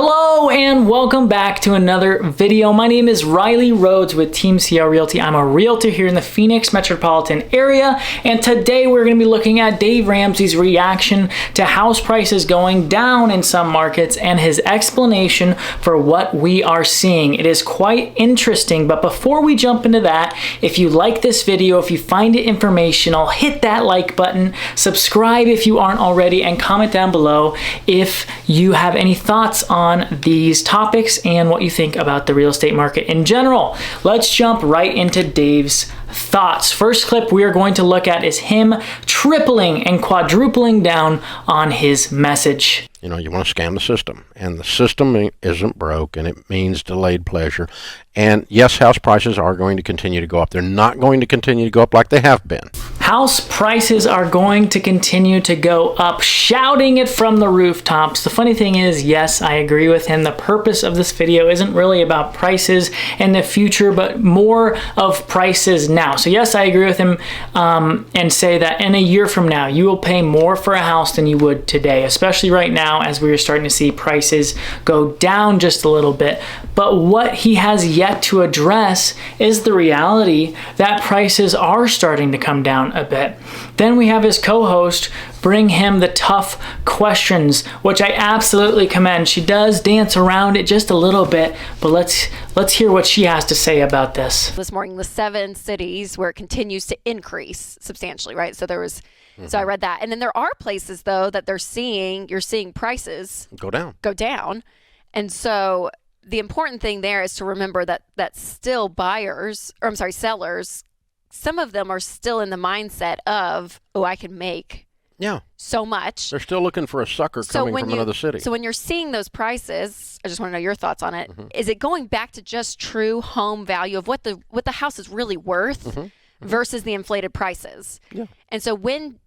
Hello and welcome back to another video. My name is Rhodes with Team CL Realty. I'm a realtor here in the Phoenix metropolitan area, and today we're going to be looking at Dave Ramsey's reaction to house prices going down in some markets and his explanation for what we are seeing. It is quite interesting, but before we jump into that, if you like this video, if you find it informational, hit that like button, subscribe if you aren't already, and comment down below if you have any thoughts on these topics and what you think about the real estate market in general. Let's jump right into Dave's thoughts. First clip we are going to look at is him tripling and quadrupling down on his message. You know, you want to scam the system, and the system isn't broke, and it means delayed pleasure. And yes, house prices are going to continue to go up. They're not going to continue to go up like they have been. House prices are going to continue to go up, shouting it from the rooftops. The funny thing is, yes, I agree with him. The purpose of this video isn't really about prices in the future, but more of prices now. So yes, I agree with him and say that in a year from now, you will pay more for a house than you would today, especially right now as we are starting to see prices go down just a little bit. But what he has yet to address is the reality that prices are starting to come down a bit. Then we have his co-host bring him the tough questions, which I absolutely commend. She does dance around it just a little bit, but let's hear what she has to say about this. This morning, the 7 cities where it continues to increase substantially, right? So there was, so I read that. And then there are places though that you're seeing prices go down. And so the important thing there is to remember that still sellers, some of them are still in the mindset of, oh, I can make so much. They're still looking for a sucker coming from another city. So when you're seeing those prices, I just want to know your thoughts on it. Is it going back to just true home value of what the house is really worth versus the inflated prices? Yeah. And so when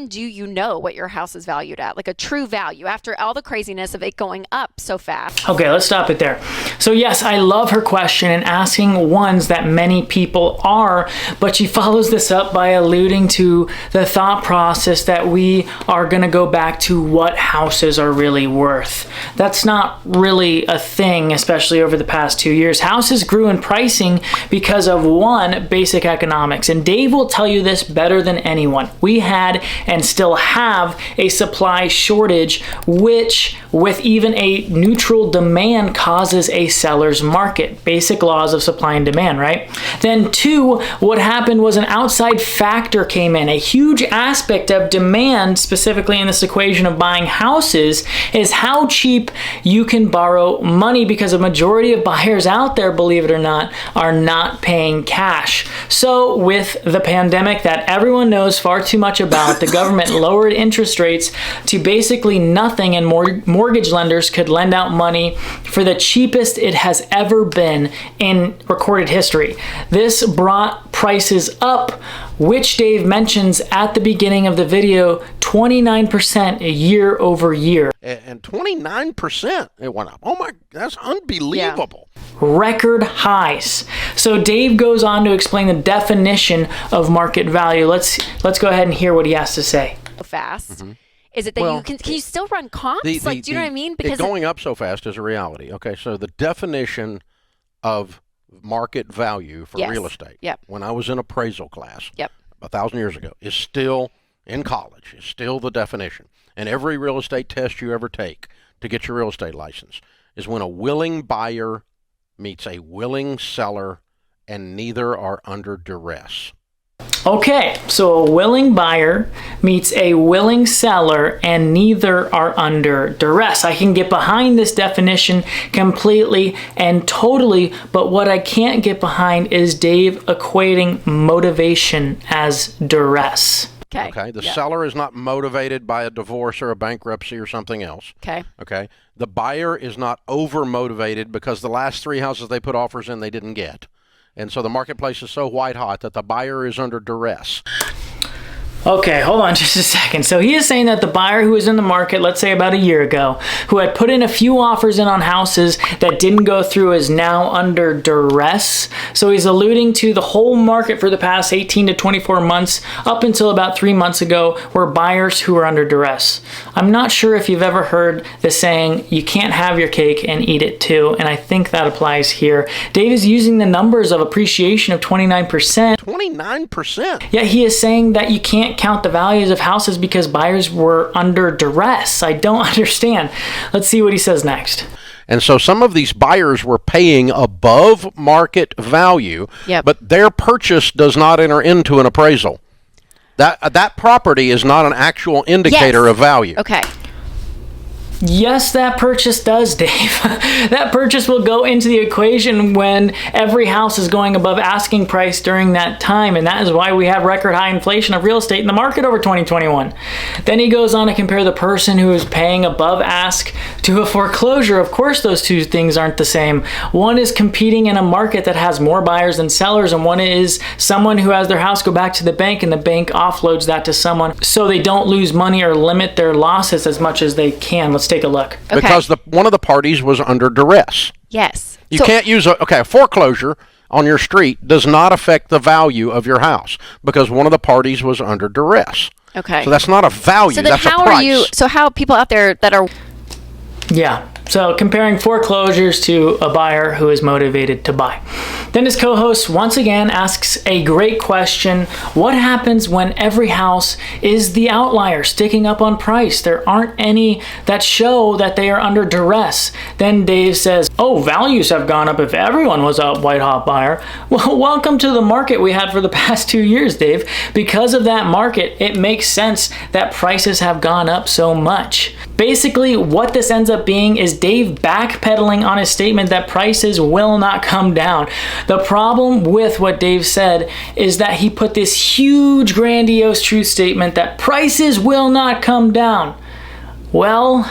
do you know what your house is valued at? Like a true value after all the craziness of it going up so fast. Okay, let's stop it there. So yes, I love her question and asking ones that many people are, but she follows this up by alluding to the thought process that we are going to go back to what houses are really worth. That's not really a thing, especially over the past 2 years. Houses grew in pricing because of one, basic economics, and Dave will tell you this better than anyone. We had and still have a supply shortage, which with even a neutral demand causes a seller's market. Basic laws of supply and demand, right? Then 2, what happened was an outside factor came in. A huge aspect of demand, specifically in this equation of buying houses, is how cheap you can borrow money, because a majority of buyers out there, believe it or not, are not paying cash. So with the pandemic that everyone knows far too much about, the government lowered interest rates to basically nothing, and mortgage lenders could lend out money for the cheapest it has ever been in recorded history. This brought prices up, which Dave mentions at the beginning of the video, 29% year over year. And 29% it went up. Oh my, that's unbelievable. Yeah. Record highs. So Dave goes on to explain the definition of market value. Let's go ahead and hear what he has to say. Fast. Is it that you can you still run comps? Do you know what I mean? Because going up so fast is a reality. Okay, so the definition of market value for real estate, when I was in appraisal class 1,000 years ago, is still in college, is still the definition. And every real estate test you ever take to get your real estate license is when a willing buyer meets a willing seller and neither are under duress. Okay, so a willing buyer meets a willing seller and neither are under duress. I can get behind this definition completely and totally, but what I can't get behind is Dave equating motivation as duress. Okay. The seller is not motivated by a divorce or a bankruptcy or something else. Okay. The buyer is not over motivated because the last 3 houses they put offers in they didn't get. And so the marketplace is so white hot that the buyer is under duress. Okay, hold on just a second. So he is saying that the buyer who was in the market, let's say about a year ago, who had put in a few offers in on houses that didn't go through is now under duress. So he's alluding to the whole market for the past 18 to 24 months up until about 3 months ago were buyers who were under duress. I'm not sure if you've ever heard the saying, you can't have your cake and eat it too, and I think that applies here. Dave is using the numbers of appreciation of 29%. 29%? Yeah, he is saying that you can't count the values of houses because buyers were under duress. I don't understand. Let's see what he says next. And so some of these buyers were paying above market value, but their purchase does not enter into an appraisal. That property is not an actual indicator of value. Okay. Yes, that purchase does, Dave. That purchase will go into the equation when every house is going above asking price during that time, and that is why we have record high inflation of real estate in the market over 2021. Then he goes on to compare the person who is paying above ask to a foreclosure. Of course, those two things aren't the same. One is competing in a market that has more buyers than sellers, and one is someone who has their house go back to the bank, and the bank offloads that to someone so they don't lose money or limit their losses as much as they can. Let's take a look. Okay. Because one of the parties was under duress. Yes. You can't use a foreclosure on your street does not affect the value of your house because one of the parties was under duress. Okay. So that's not a value, so then that's how a price. Are you, so how people out there that are... Yeah. So comparing foreclosures to a buyer who is motivated to buy. Then his co-host once again asks a great question. What happens when every house is the outlier sticking up on price? There aren't any that show that they are under duress. Then Dave says, oh, values have gone up if everyone was a white hot buyer. Well, welcome to the market we had for the past 2 years, Dave. Because of that market, it makes sense that prices have gone up so much. Basically, what this ends up being is Dave backpedaling on his statement that prices will not come down. The problem with what Dave said is that he put this huge grandiose truth statement that prices will not come down. Well,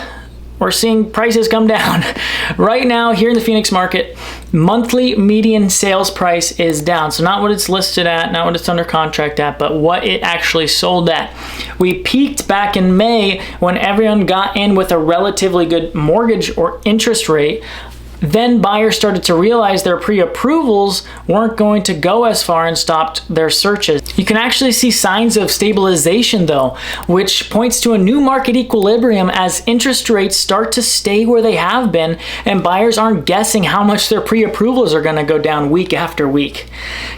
we're seeing prices come down. Right now, here in the Phoenix market, monthly median sales price is down. So not what it's listed at, not what it's under contract at, but what it actually sold at. We peaked back in May when everyone got in with a relatively good mortgage or interest rate. Then buyers started to realize their pre-approvals weren't going to go as far and stopped their searches. You can actually see signs of stabilization though, which points to a new market equilibrium as interest rates start to stay where they have been and buyers aren't guessing how much their pre-approvals are going to go down week after week.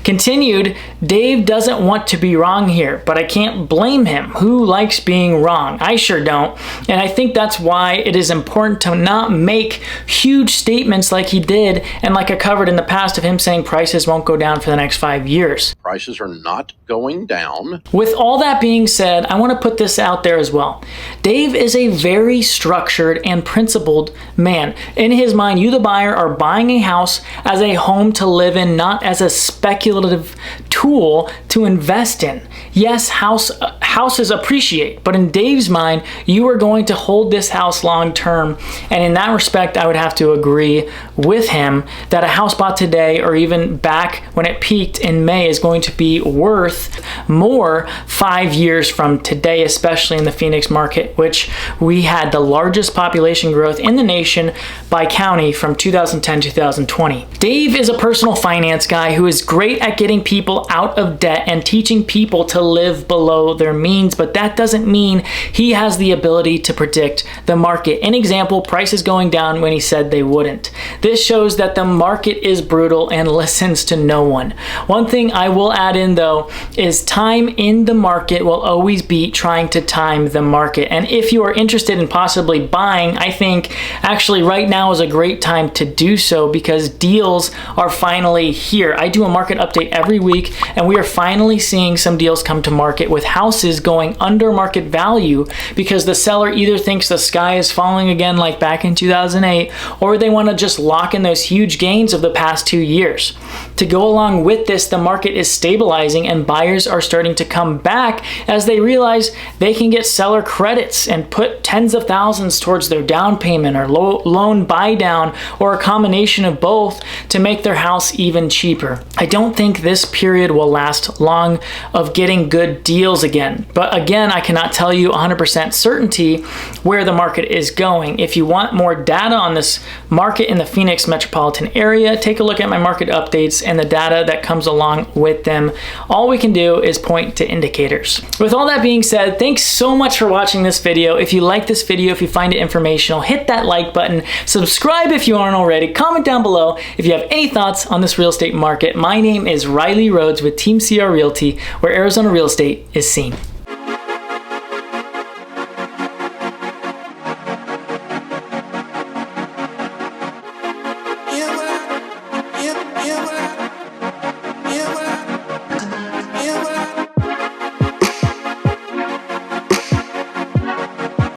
Continued, Dave doesn't want to be wrong here, but I can't blame him. Who likes being wrong? I sure don't. And I think that's why it is important to not make huge statements like he did and like I covered in the past of him saying prices won't go down for the next 5 years. Prices are not going down. With all that being said, I want to put this out there as well. Dave is a very structured and principled man. In his mind, you the buyer are buying a house as a home to live in, not as a speculative tool to invest in. Yes, houses appreciate, but in Dave's mind, you are going to hold this house long term. And in that respect, I would have to agree with him that a house bought today or even back when it peaked in May is going to be worth more 5 years from today, especially in the Phoenix market, which we had the largest population growth in the nation by county from 2010 to 2020. Dave is a personal finance guy who is great at getting people out of debt and teaching people to live below their means, but that doesn't mean he has the ability to predict the market. An example, prices going down when he said they wouldn't. This shows that the market is brutal and listens to no one. One thing I will add in though is time in the market will always be trying to time the market. And if you are interested in possibly buying, I think actually right now is a great time to do so because deals are finally here. I do a market update every week and we are finally seeing some deals come to market with houses going under market value because the seller either thinks the sky is falling again like back in 2008 or they want to just lock in those huge gains of the past 2 years. To go along with this, the market is stabilizing and buyers are starting to come back as they realize they can get seller credits and put tens of thousands towards their down payment or loan buy down, or a combination of both, to make their house even cheaper. I don't think this period will last long of getting good deals again. But again, I cannot tell you 100% certainty where the market is going. If you want more data on this market in the Phoenix metropolitan area, take a look at my market updates and the data that comes along with them. All we can do is point to indicators. With all that being said, thanks so much for watching this video. If you like this video, if you find it informational, hit that like button, subscribe if you aren't already, comment down below if you have any thoughts on this real estate market. My name is Riley Rhodes with Team CR Realty, where Arizona real estate is seen.